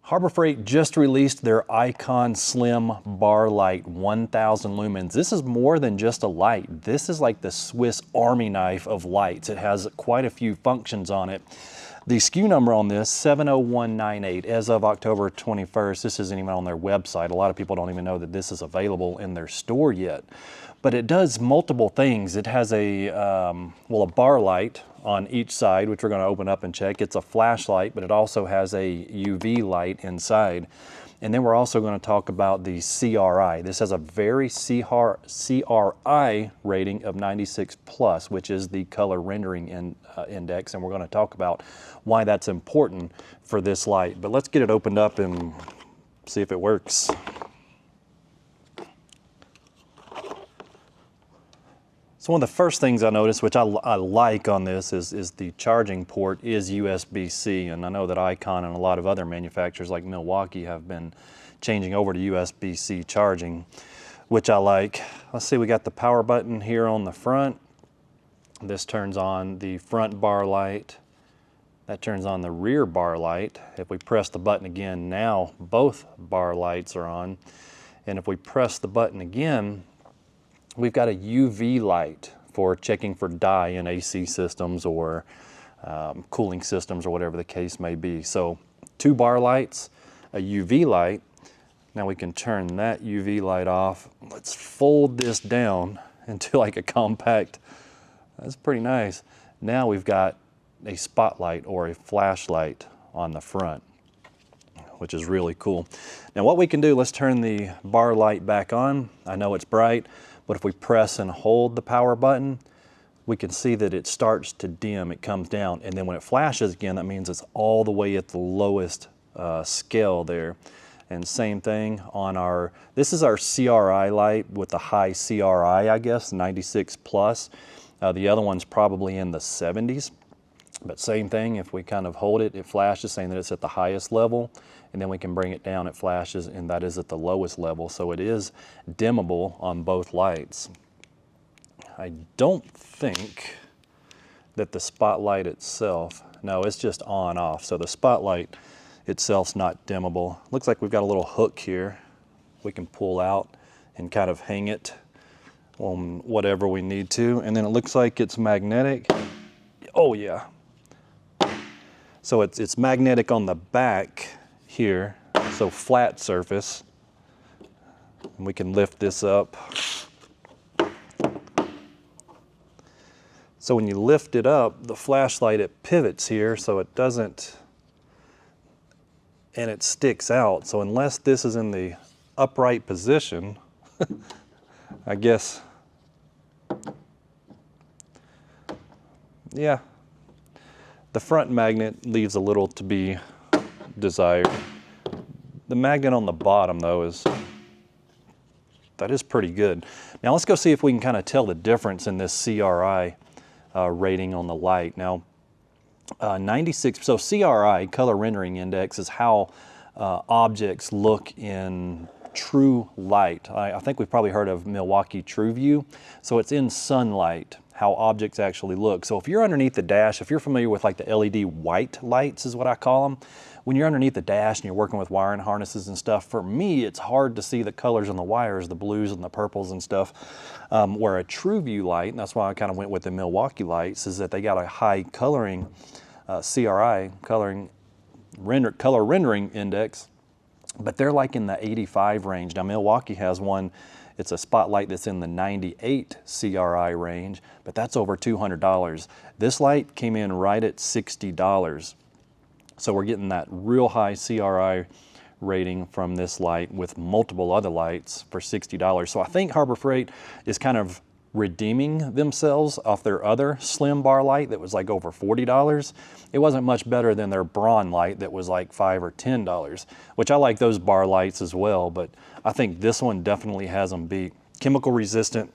Harbor Freight just released their Icon Slim Bar Light 1000 lumens. This is more than just a light. This is like the Swiss Army knife of lights. It has quite a few functions on it. The SKU number on this, 70198, as of October 21st. This isn't even on their website. A lot of people don't even know that this is available in their store yet. But it does multiple things. It has a bar light on each side, which we're going to open up and check. It's a flashlight, but it also has a UV light inside. And then we're also going to talk about the CRI. This has a very CRI rating of 96 plus, which is the color rendering index. And we're going to talk about why that's important for this light. But let's get it opened up and see if it works. So one of the first things I noticed, which I like on this, is the charging port is USB-C. And I know that Icon and a lot of other manufacturers like Milwaukee have been changing over to USB-C charging, which I like. Let's see, we got the power button here on the front. This turns on the front bar light. That turns on the rear bar light. If we press the button again, now both bar lights are on. And if we press the button again, we've got a UV light for checking for dye in AC systems or cooling systems or whatever the case may be. So 2 bar lights, a UV light. Now we can turn that UV light off. Let's fold this down into like a compact. That's pretty nice. Now we've got a spotlight or a flashlight on the front, which is really cool. Now what we can do, let's turn the bar light back on. I know it's bright, but if we press and hold the power button, we can see that it starts to dim, it comes down, and then when it flashes again, that means it's all the way at the lowest scale there. And same thing on our, this is our CRI light with the high CRI, I guess, 96 plus. The other one's probably in the 70s, but same thing, if we kind of hold it, it flashes saying that it's at the highest level, and then we can bring it down, it flashes, and that is at the lowest level. So it is dimmable on both lights. I don't think that the spotlight itself, no, it's just on off. So the spotlight itself's not dimmable. Looks like we've got a little hook here we can pull out and kind of hang it on whatever we need to. And then it looks like it's magnetic. Oh yeah. So it's magnetic on the back here, so flat surface. And we can lift this up. So when you lift it up, the flashlight, it pivots here so it doesn't, and it sticks out. So unless this is in the upright position, I guess, yeah. The front magnet leaves a little to be desired. The magnet on the bottom though that is pretty good. Now let's go see if we can kind of tell the difference in this CRI rating on the light. Now 96, so CRI, color rendering index, is how objects look in true light. I think we've probably heard of Milwaukee True View. So it's in sunlight, how objects actually look. So if you're underneath the dash, if you're familiar with like the LED white lights is what I call them, when you're underneath the dash and you're working with wiring harnesses and stuff, for me it's hard to see the colors on the wires, the blues and the purples and stuff. Where a True View light, and that's why I kind of went with the Milwaukee lights, is that they got a high coloring CRI, color rendering index, but they're like in the 85 range. Now Milwaukee has one, it's a spotlight that's in the 98 CRI range, but that's over $200. This light came in right at $60. So we're getting that real high CRI rating from this light with multiple other lights for $60. So I think Harbor Freight is kind of redeeming themselves off their other slim bar light that was like over $40. It wasn't much better than their Braun light that was like $5 or $10, which I like those bar lights as well, but I think this one definitely has them beat. Chemical resistant,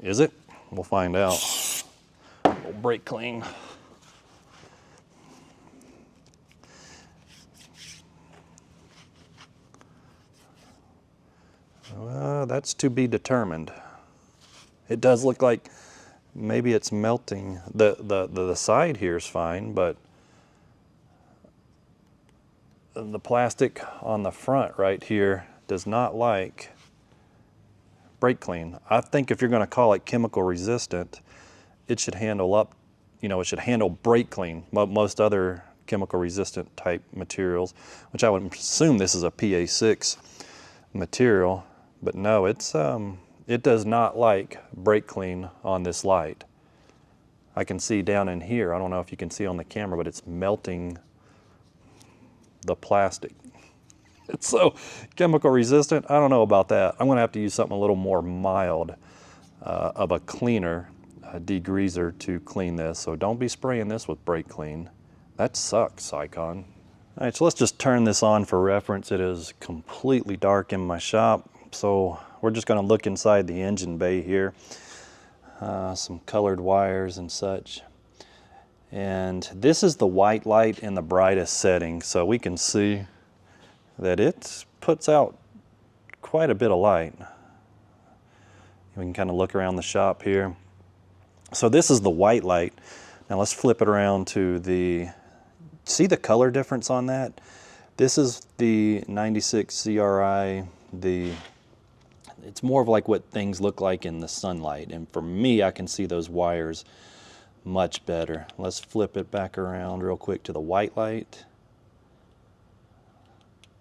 is it? We'll find out. We'll brake clean. That's to be determined. It does look like maybe it's melting. The side here is fine, but the plastic on the front right here does not like brake clean. I think if you're going to call it chemical resistant, it should handle up, it should handle brake clean. Most other chemical resistant type materials, which I would assume this is a PA6 material, but no, it does not like brake clean on this light. I can see down in here, I don't know if you can see on the camera, but it's melting the plastic. It's so chemical resistant, I don't know about that. I'm gonna have to use something a little more mild of a cleaner, a degreaser to clean this. So don't be spraying this with brake clean. That sucks, Icon. All right, so let's just turn this on for reference. It is completely dark in my shop. So we're just gonna look inside the engine bay here. Some colored wires and such. And this is the white light in the brightest setting. So we can see that it puts out quite a bit of light. We can kind of look around the shop here. So this is the white light. Now let's flip it around to see the color difference on that? This is the 96 CRI, it's more of like what things look like in the sunlight. And for me, I can see those wires much better. Let's flip it back around real quick to the white light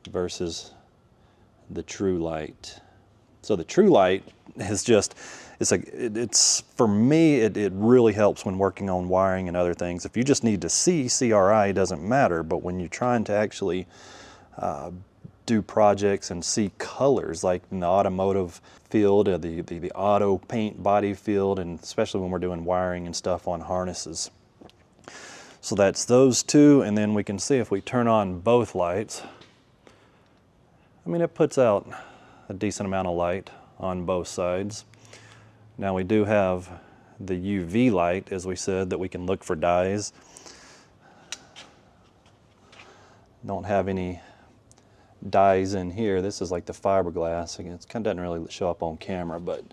versus the true light. So the true light is just, for me, it really helps when working on wiring and other things. If you just need to see CRI, it doesn't matter, but when you're trying to actually do projects and see colors, like in the automotive field, the auto paint body field, and especially when we're doing wiring and stuff on harnesses. So that's those two, and then we can see if we turn on both lights, I mean, it puts out a decent amount of light on both sides. Now we do have the UV light, as we said, that we can look for dyes. Don't have any dyes in here. This is like the fiberglass. Again, it kind of doesn't really show up on camera, but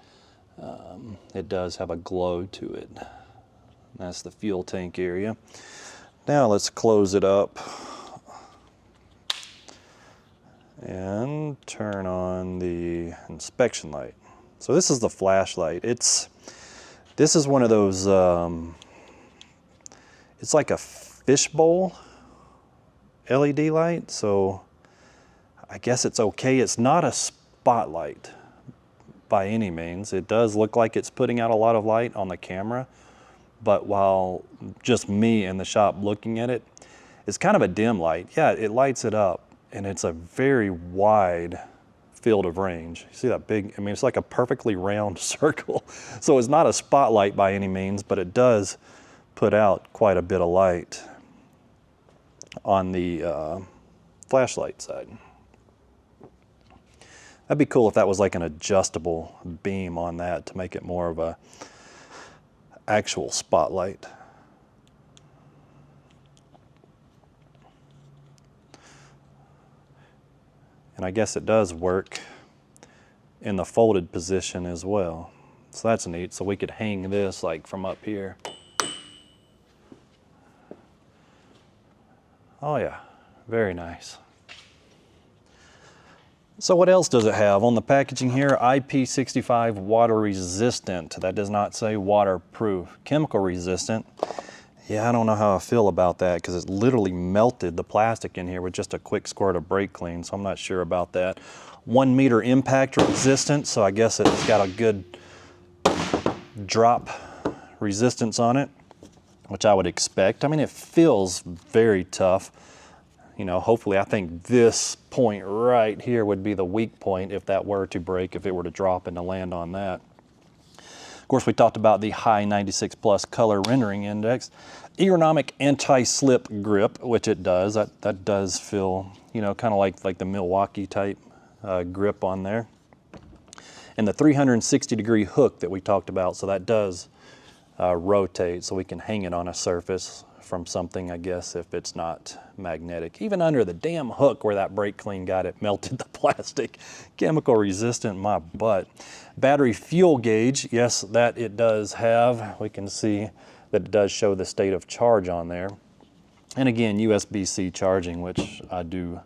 it does have a glow to it. That's the fuel tank area. Now let's close it up and turn on the inspection light. So this is the flashlight. This is one of those, it's like a fishbowl LED light, so I guess it's okay. It's not a spotlight by any means. It does look like it's putting out a lot of light on the camera, but while just me in the shop looking at it, it's kind of a dim light. Yeah, it lights it up, and it's a very wide field of range. You see that big, I mean, it's like a perfectly round circle. So it's not a spotlight by any means, but it does put out quite a bit of light on the flashlight side. That'd be cool if that was like an adjustable beam on that to make it more of a actual spotlight. And I guess it does work in the folded position as well. So that's neat. So we could hang this like from up here. Oh yeah, very nice. So what else does it have? On the packaging here, IP65 water resistant. That does not say waterproof. Chemical resistant. Yeah, I don't know how I feel about that because it literally melted the plastic in here with just a quick squirt of brake clean, so I'm not sure about that. 1 meter impact resistant, so I guess it's got a good drop resistance on it, which I would expect. I mean, it feels very tough. You know, hopefully I think this point right here would be the weak point if that were to break, if it were to drop and to land on that. Of course, we talked about the high 96 plus color rendering index. Ergonomic anti-slip grip, which it does. That does feel, you know, kind of like the Milwaukee type grip on there. And the 360-degree hook that we talked about, so that does rotate, so we can hang it on a surface from something, I guess, if it's not magnetic. Even under the damn hook where that brake clean got it melted the plastic. Chemical resistant, my butt. Battery fuel gauge, yes, that it does have. We can see that it does show the state of charge on there. And again, USB-C charging, which I do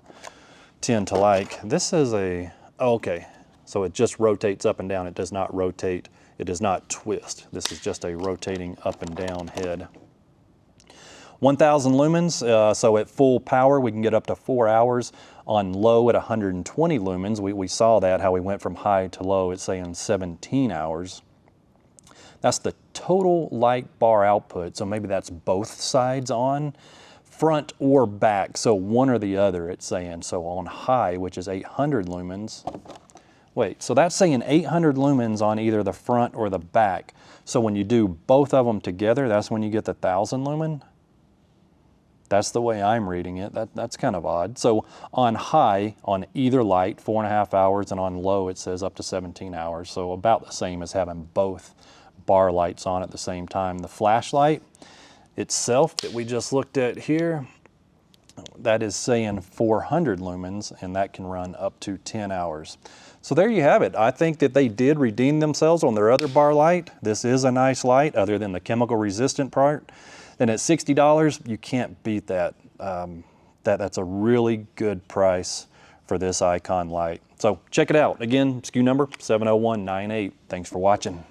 tend to like. This is a, oh, okay, so it just rotates up and down. It does not rotate, it does not twist. This is just a rotating up and down head. 1,000 lumens, so at full power we can get up to 4 hours. On low at 120 lumens, we saw that, how we went from high to low, it's saying 17 hours. That's the total light bar output, so maybe that's both sides on, front or back, so one or the other it's saying. So on high, which is 800 lumens, wait, so that's saying 800 lumens on either the front or the back. So when you do both of them together, that's when you get the 1,000 lumen? That's the way I'm reading it. That's kind of odd. So on high, on either light, 4.5 hours, and on low it says up to 17 hours. So about the same as having both bar lights on at the same time. The flashlight itself that we just looked at here, that is saying 400 lumens, and that can run up to 10 hours. So there you have it. I think that they did redeem themselves on their other bar light. This is a nice light, other than the chemical resistant part. And at $60, you can't beat that. That's a really good price for this Icon light. So check it out. Again, SKU number 70198. Thanks for watching.